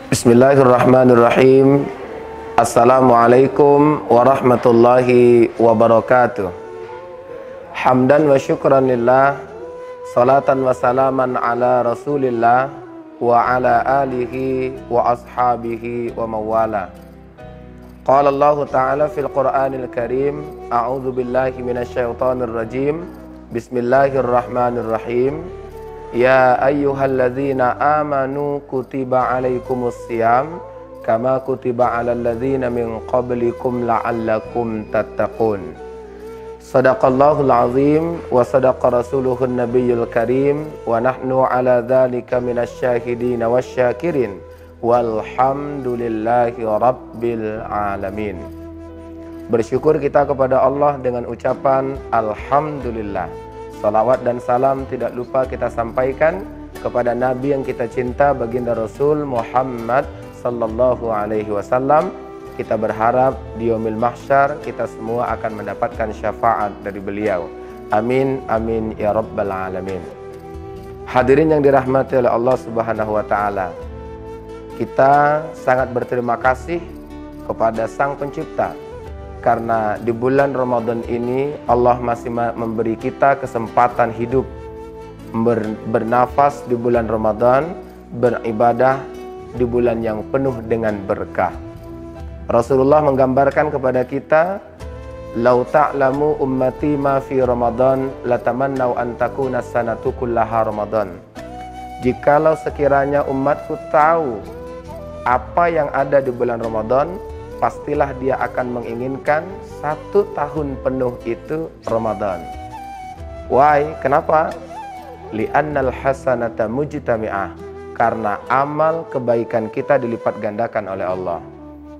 Bismillahirrahmanirrahim. Assalamualaikum warahmatullahi wabarakatuh. Hamdan wa syukran lillah, salatan wa salaman ala rasulillah wa ala alihi wa ashabihi wa mawala. Qala Allah ta'ala fil Qur'anil Karim, a'udzu billahi minasyaitonir rajim. Bismillahirrahmanirrahim. Ya ayyuhalladzina amanu kutiba alaikumus siyam kama kutiba alal ladzina min qablikum la'allakum tattaqun. Shadaqallahul azim wa sadaqa rasuluhun nabiyyul karim wa nahnu ala dzalika minasyahidin wasyakirin walhamdulillahi rabbil alamin. Bersyukur kita kepada Allah dengan ucapan alhamdulillah. Salawat dan salam tidak lupa kita sampaikan kepada Nabi yang kita cinta, baginda Rasul Muhammad sallallahu alaihi wasallam. Kita berharap di yaumil mahsyar kita semua akan mendapatkan syafaat dari beliau. Amin amin ya rabbal alamin. Hadirin yang dirahmati oleh Allah Subhanahu wa taala. Kita sangat berterima kasih kepada Sang Pencipta karena di bulan Ramadan ini Allah masih memberi kita kesempatan hidup, bernafas di bulan Ramadan, beribadah di bulan yang penuh dengan berkah. Rasulullah menggambarkan kepada kita, "Lau ta'lamu ummati ma fi Ramadan latamannau an takuna sanatu kullaha Ramadan." Jikalau sekiranya umatku tahu apa yang ada di bulan Ramadan, pastilah dia akan menginginkan 1 tahun penuh itu Ramadan. Why? Kenapa? Li'annal hasanata mujtami'ah. Karena amal kebaikan kita dilipat gandakan oleh Allah.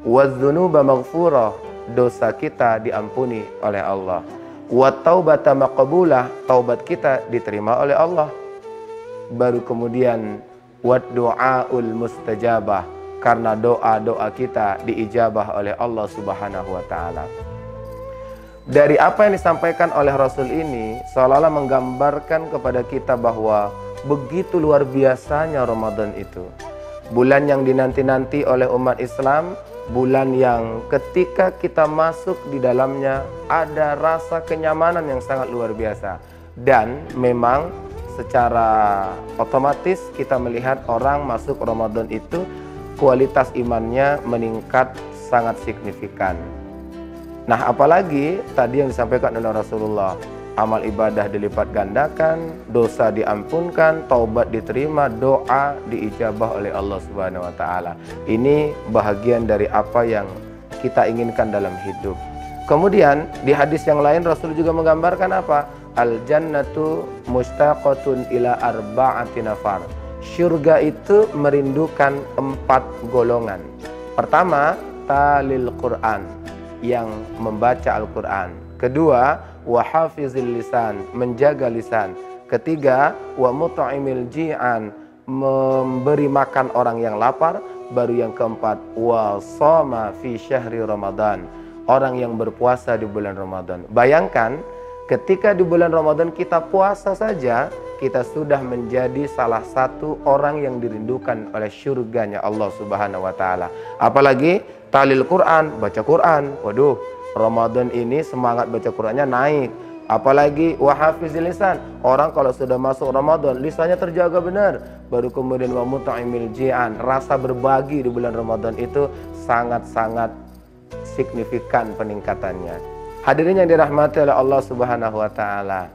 Wadzunuba maghfurah. Dosa kita diampuni oleh Allah. Wattaubata maqbulah. Taubat kita diterima oleh Allah. Baru kemudian waddu'aul mustajabah. Karena doa-doa kita diijabah oleh Allah Subhanahu wa ta'ala. Dari apa yang disampaikan oleh Rasul ini seolah-olah menggambarkan kepada kita bahwa begitu luar biasanya Ramadan itu. Bulan yang dinanti-nanti oleh umat Islam, bulan yang ketika kita masuk di dalamnya ada rasa kenyamanan yang sangat luar biasa. Dan memang secara otomatis kita melihat orang masuk Ramadan itu kualitas imannya meningkat sangat signifikan. Nah, apalagi tadi yang disampaikan oleh Rasulullah, amal ibadah dilipat gandakan, dosa diampunkan, taubat diterima, doa diijabah oleh Allah Subhanahu wa taala. Ini bahagian dari apa yang kita inginkan dalam hidup. Kemudian di hadis yang lain Rasul juga menggambarkan apa? Al jannatu mustaqatun ila arba'ati nafar. Syurga itu merindukan 4 golongan. Pertama, talil Quran, yang membaca Al-Quran. Kedua, wahafizil lisan, menjaga lisan. Ketiga, wa mut'imil ji'an, memberi makan orang yang lapar. Baru yang keempat, wa shoma fi syahri Ramadan, orang yang berpuasa di bulan Ramadan. Bayangkan, ketika di bulan Ramadan kita puasa saja, kita sudah menjadi salah satu orang yang dirindukan oleh syurganya Allah Subhanahu wa taala. Apalagi talil Quran, baca Quran. Waduh, Ramadan ini semangat baca Qurannya naik. Apalagi wahafizil lisan, orang kalau sudah masuk Ramadan lisannya terjaga benar. Baru kemudian wa mut'imil ji'an, rasa berbagi di bulan Ramadan itu sangat-sangat signifikan peningkatannya. Hadirin yang dirahmati oleh Allah Subhanahu wa taala.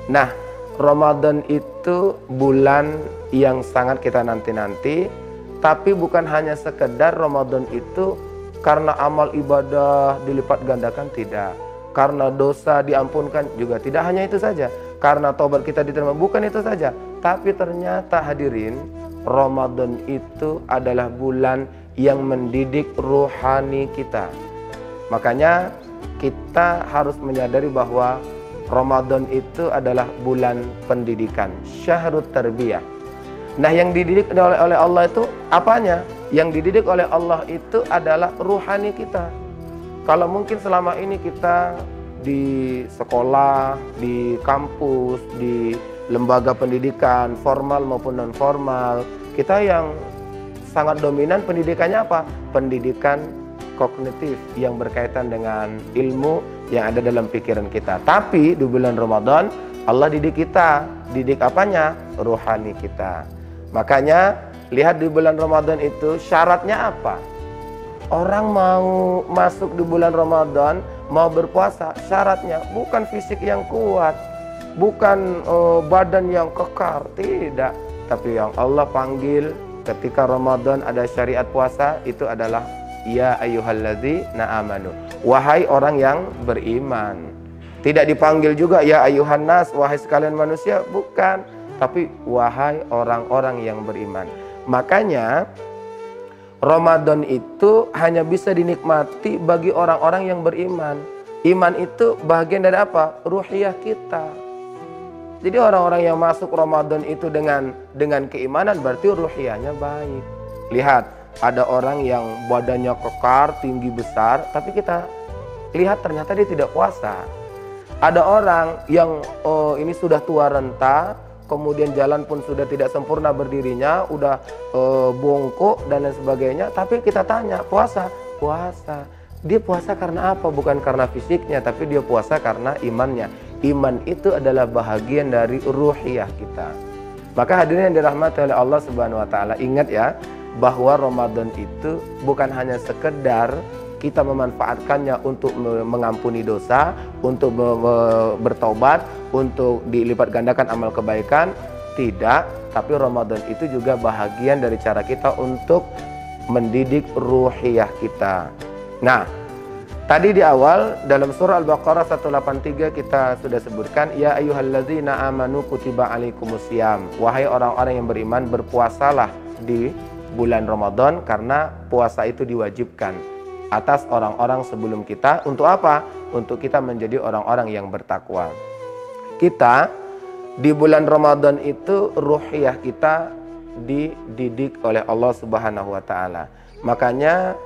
Nah, Ramadan itu bulan yang sangat kita nanti-nanti, tapi bukan hanya sekedar Ramadan itu karena amal ibadah dilipat gandakan, tidak. Karena dosa diampunkan juga tidak hanya itu saja. Karena taubat kita diterima, bukan itu saja. Tapi ternyata hadirin, Ramadan itu adalah bulan yang mendidik rohani kita. Makanya kita harus menyadari bahwa Ramadan itu adalah bulan pendidikan, syahrut tarbiyah. Nah, yang dididik oleh Allah itu apanya? Yang dididik oleh Allah itu adalah ruhani kita. Kalau mungkin selama ini kita di sekolah, di kampus, di lembaga pendidikan formal maupun non formal, kita yang sangat dominan pendidikannya apa? Pendidikan kognitif yang berkaitan dengan ilmu yang ada dalam pikiran kita. Tapi di bulan Ramadan Allah didik kita. Didik apanya? Rohani kita. Makanya lihat di bulan Ramadan itu syaratnya apa? Orang mau masuk di bulan Ramadan, mau berpuasa, syaratnya bukan fisik yang kuat, bukan badan yang kekar, tidak. Tapi yang Allah panggil ketika Ramadan ada syariat puasa, itu adalah ya ayyuhalladzina amanu, wahai orang yang beriman. Tidak dipanggil juga ya ayyuhan nas, wahai sekalian manusia, bukan. Tapi wahai orang-orang yang beriman. Makanya Ramadan itu hanya bisa dinikmati bagi orang-orang yang beriman. Iman itu bagian dari apa? Ruhiyah kita. Jadi orang-orang yang masuk Ramadan itu dengan keimanan berarti ruhiyahnya baik. Lihat, ada orang yang badannya kekar, tinggi besar, tapi kita lihat ternyata dia tidak puasa. Ada orang yang ini sudah tua renta, kemudian jalan pun sudah tidak sempurna berdirinya, udah bongkok dan lain sebagainya. Tapi kita tanya, puasa? Puasa. Dia puasa karena apa? Bukan karena fisiknya, tapi dia puasa karena imannya. Iman itu adalah bahagian dari ruhiyah kita. Maka hadirin yang dirahmati oleh Allah Subhanahu wa taala, ingat ya, bahwa Ramadan itu bukan hanya sekedar kita memanfaatkannya untuk mengampuni dosa, untuk bertobat, untuk dilipat gandakan amal kebaikan. Tidak, tapi Ramadan itu juga bahagian dari cara kita untuk mendidik ruhiyah kita. Nah, tadi di awal dalam surah Al-Baqarah 183 kita sudah sebutkan, ya ayyuhalladzina amanu kutiba alaikumusiyam, wahai orang-orang yang beriman, berpuasalah di bulan Ramadan karena puasa itu diwajibkan atas orang-orang sebelum kita. Untuk apa? Untuk kita menjadi orang-orang yang bertakwa. Kita di bulan Ramadan itu ruhiyah kita dididik oleh Allah Subhanahu wa taala. Makanya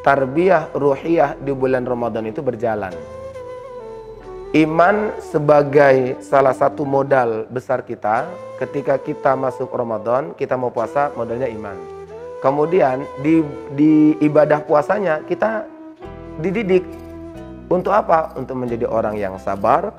tarbiyah ruhiyah di bulan Ramadan itu berjalan. Iman sebagai salah satu modal besar kita. Ketika kita masuk Ramadan, kita mau puasa, modalnya iman. Kemudian di ibadah puasanya kita dididik untuk apa? Untuk menjadi orang yang sabar,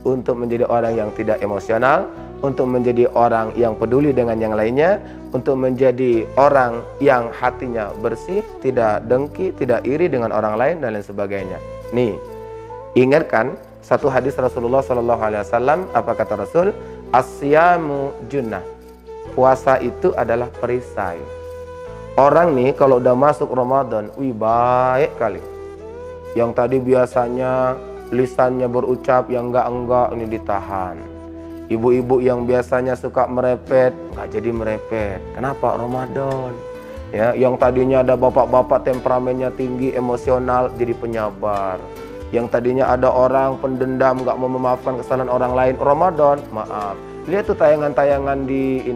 untuk menjadi orang yang tidak emosional, untuk menjadi orang yang peduli dengan yang lainnya, untuk menjadi orang yang hatinya bersih, tidak dengki, tidak iri dengan orang lain dan lain sebagainya. Nih, ingatkan satu hadis Rasulullah SAW, apa kata Rasul? As-siyamu junnah. Puasa itu adalah perisai. Orang nih kalau udah masuk Ramadan, wih baik kali. Yang tadi biasanya lisannya berucap yang enggak ini ditahan. Ibu-ibu yang biasanya suka merepet, nggak jadi merepet. Kenapa? Ramadan. Ya, yang tadinya ada bapak-bapak temperamennya tinggi, emosional, jadi penyabar. Yang tadinya ada orang pendendam, nggak mau memaafkan kesalahan orang lain, Ramadan, maaf. Lihat tuh tayangan-tayangan di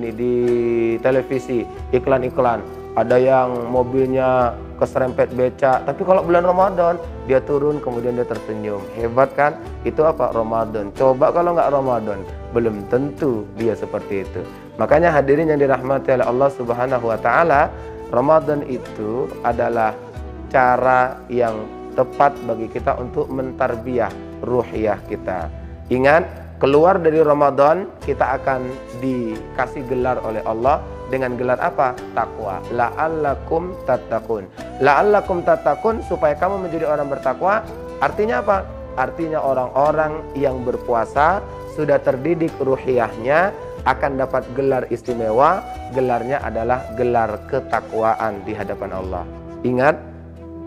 televisi, iklan-iklan. Ada yang mobilnya keserempet beca, tapi kalau bulan Ramadan dia turun kemudian dia tersenyum. Hebat kan? Itu apa? Ramadan. Coba kalau nggak Ramadan, belum tentu dia seperti itu. Makanya hadirin yang dirahmati oleh Allah Subhanahu wa taala, Ramadan itu adalah cara yang tepat bagi kita untuk mentarbiyah ruhiyah kita. Ingat, keluar dari Ramadan kita akan dikasih gelar oleh Allah dengan gelar apa? Takwa. La'allakum tattaqun. La'allakum tattaqun, supaya kamu menjadi orang bertakwa. Artinya apa? Artinya orang-orang yang berpuasa sudah terdidik ruhiyahnya akan dapat gelar istimewa. Gelarnya adalah gelar ketakwaan di hadapan Allah. Ingat,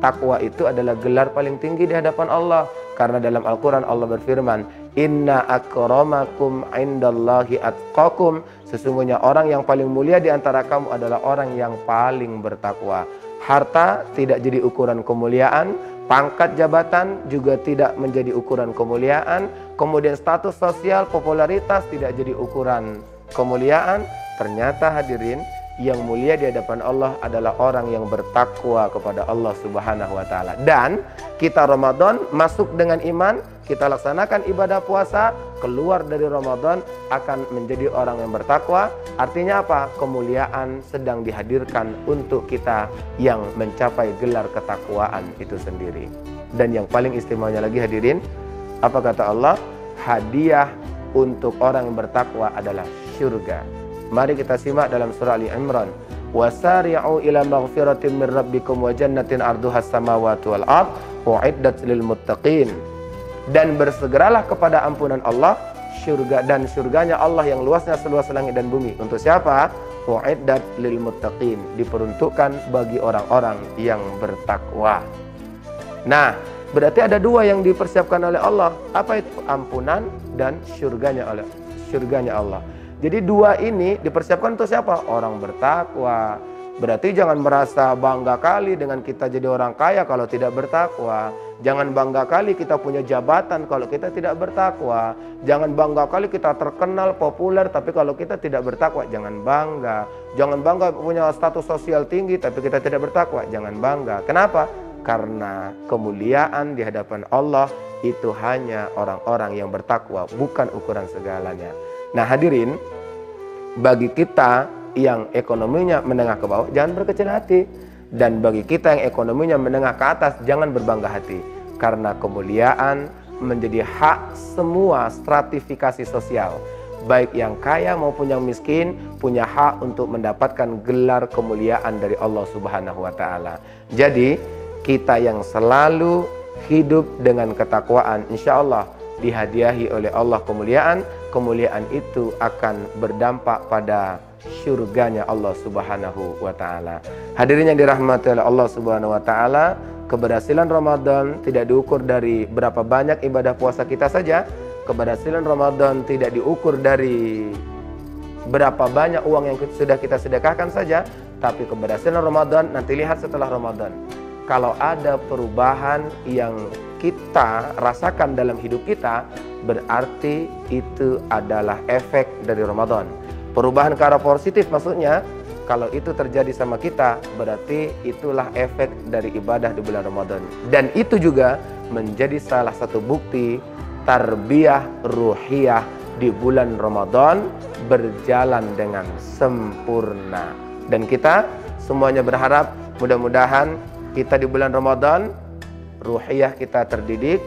takwa itu adalah gelar paling tinggi di hadapan Allah. Karena dalam Al-Quran Allah berfirman, inna akramakum indallahi atqakum. Sesungguhnya orang yang paling mulia di antara kamu adalah orang yang paling bertakwa. Harta tidak jadi ukuran kemuliaan, pangkat jabatan juga tidak menjadi ukuran kemuliaan, kemudian status sosial, popularitas tidak jadi ukuran kemuliaan. Ternyata hadirin, yang mulia di hadapan Allah adalah orang yang bertakwa kepada Allah Subhanahu wa taala. Dan kita Ramadan masuk dengan iman, kita laksanakan ibadah puasa, keluar dari Ramadan akan menjadi orang yang bertakwa. Artinya apa? Kemuliaan sedang dihadirkan untuk kita yang mencapai gelar ketakwaan itu sendiri. Dan yang paling istimewanya lagi hadirin, apa kata Allah? Hadiah untuk orang yang bertakwa adalah syurga. Mari kita simak dalam surah Ali Imran. Wasari'u ila maghfiratin min rabbikum wa jannatin arduhas samawati wal ard uiddat lil muttaqin. Dan bersegeralah kepada ampunan Allah, syurga dan syurganya Allah yang luasnya seluas langit dan bumi. Untuk siapa? Uiddat lil muttaqin, diperuntukkan bagi orang-orang yang bertakwa. Nah, berarti ada dua yang dipersiapkan oleh Allah. Apa itu? Ampunan dan syurganya Allah. Jadi dua ini dipersiapkan untuk siapa? Orang bertakwa. Berarti jangan merasa bangga kali dengan kita jadi orang kaya kalau tidak bertakwa. Jangan bangga kali kita punya jabatan kalau kita tidak bertakwa. Jangan bangga kali kita terkenal, populer, tapi kalau kita tidak bertakwa. Jangan bangga. Jangan bangga punya status sosial tinggi tapi kita tidak bertakwa. Jangan bangga. Kenapa? Karena kemuliaan di hadapan Allah itu hanya orang-orang yang bertakwa, bukan ukuran segalanya. Nah hadirin, bagi kita yang ekonominya menengah ke bawah, jangan berkecil hati. Dan bagi kita yang ekonominya menengah ke atas, jangan berbangga hati. Karena kemuliaan menjadi hak semua stratifikasi sosial. Baik yang kaya maupun yang miskin punya hak untuk mendapatkan gelar kemuliaan dari Allah Subhanahu wa taala. Jadi, kita yang selalu hidup dengan ketakwaan, insya Allah dihadiahi oleh Allah kemuliaan. Kemuliaan itu akan berdampak pada syurganya Allah Subhanahu wa taala. Hadirin yang dirahmati oleh Allah Subhanahu wa taala, keberhasilan Ramadan tidak diukur dari berapa banyak ibadah puasa kita saja. Keberhasilan Ramadan tidak diukur dari berapa banyak uang yang sudah kita sedekahkan saja, tapi keberhasilan Ramadan nanti lihat setelah Ramadan. Kalau ada perubahan yang kita rasakan dalam hidup kita, berarti itu adalah efek dari Ramadan. Perubahan ke arah positif maksudnya, kalau itu terjadi sama kita, berarti itulah efek dari ibadah di bulan Ramadan. Dan itu juga menjadi salah satu bukti tarbiyah ruhiyah di bulan Ramadan berjalan dengan sempurna. Dan kita semuanya berharap mudah-mudahan kita di bulan Ramadan ruhiyah kita terdidik,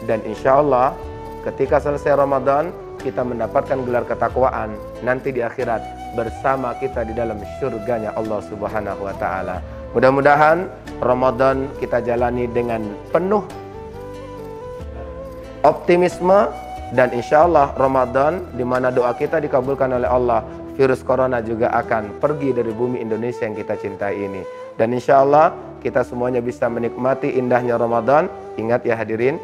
dan insya Allah ketika selesai Ramadan kita mendapatkan gelar ketakwaan nanti di akhirat bersama kita di dalam syurganya Allah Subhanahu wa taala. Mudah-mudahan Ramadan kita jalani dengan penuh optimisme, dan insya Allah Ramadan di mana doa kita dikabulkan oleh Allah, virus corona juga akan pergi dari bumi Indonesia yang kita cintai ini. Dan insya Allah kita semuanya bisa menikmati indahnya Ramadan. Ingat ya hadirin,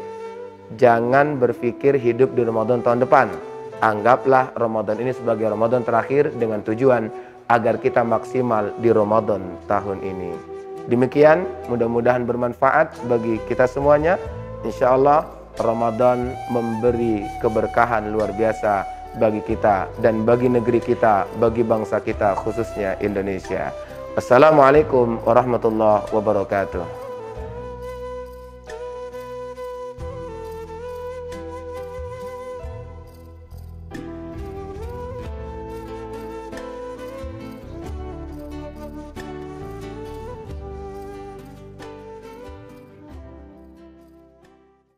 jangan berpikir hidup di Ramadan tahun depan. Anggaplah Ramadan ini sebagai Ramadan terakhir dengan tujuan agar kita maksimal di Ramadan tahun ini. Demikian, mudah-mudahan bermanfaat bagi kita semuanya. Insya Allah Ramadan memberi keberkahan luar biasa bagi kita dan bagi negeri kita, bagi bangsa kita khususnya Indonesia. Assalamualaikum warahmatullahi wabarakatuh.